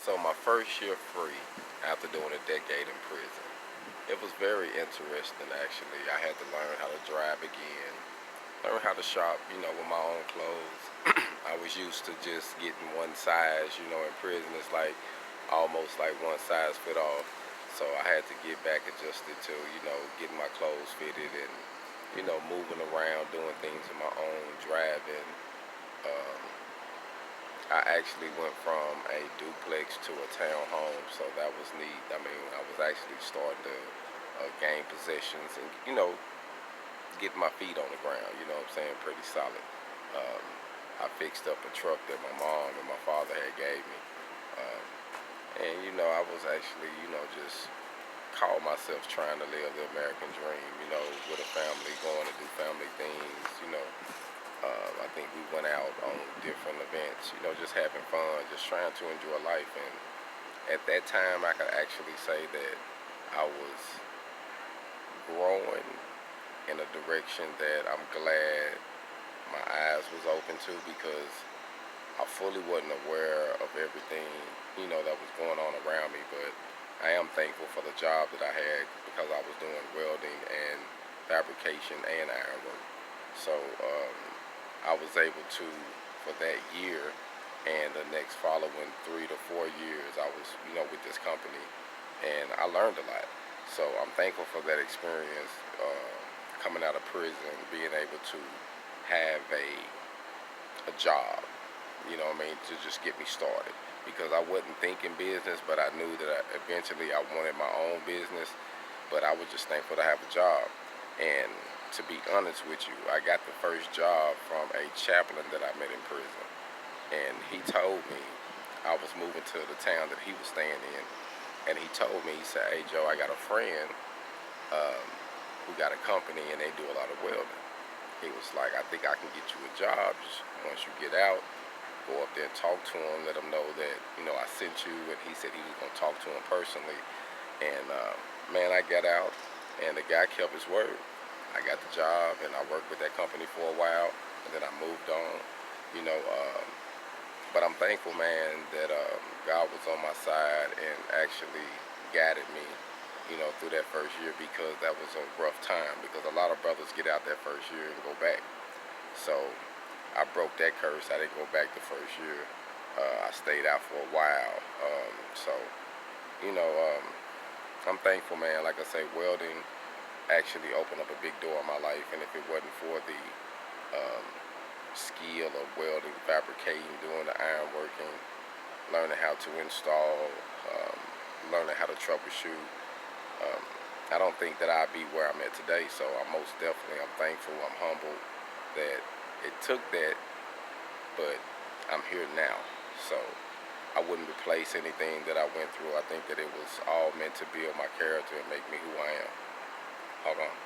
So my first year free after doing a decade in prison, it was very interesting actually. I had to learn how to drive again, learn how to shop, with my own clothes. I was used to just getting one size, in prison it's like almost like one size fit all. So I had to get back adjusted to, getting my clothes fitted and, moving around, doing things on my own, driving. Um, I actually went from a duplex to a townhome, so that was neat. I mean, I was actually starting to gain possessions and, get my feet on the ground, what I'm saying, pretty solid. Um, I fixed up a truck that my mom and my father had gave me. Um, and, I was actually, just call myself trying to live the American dream, with a family, going to do family things. I think we went out on different events, just having fun, just trying to enjoy life. And at that time, I could actually say that I was growing in a direction that I'm glad my eyes was open to, because I fully wasn't aware of everything, that was going on around me. But I am thankful for the job that I had, because I was doing welding and fabrication and ironwork. So I was able to, for that year and the next following 3 to 4 years, I was, with this company, and I learned a lot. So I'm thankful for that experience, coming out of prison, being able to have a job, to just get me started. Because I wasn't thinking business, but I knew that eventually I wanted my own business. But I was just thankful to have a job. And to be honest with you, I got the first job from a chaplain that I met in prison. And he told me I was moving to the town that he was staying in. And he told me, he said, "Hey Joe, I got a friend um, who got a company and they do a lot of welding." He was like, "I think I can get you a job just once you get out. Go up there and talk to him, let him know that, I sent you." And he said he was going to talk to him personally. And man, I got out and the guy kept his word. I got the job and I worked with that company for a while, and then I moved on, you know. But I'm thankful, man, that God was on my side and actually guided me, through that first year, because that was a rough time, because a lot of brothers get out that first year and go back. So I broke that curse. I didn't go back the first year. I stayed out for a while. So, you know, um, I'm thankful, man. Like I say, welding actually opened up a big door in my life, and if it wasn't for the um, skill of welding, fabricating, doing the ironworking, learning how to install, um, learning how to troubleshoot, um, I don't think that I'd be where I'm at today. So I'm thankful, I'm humbled that it took that, but I'm here now. So I wouldn't replace anything that I went through. I think that it was all meant to build my character and make me who I am. Hold on.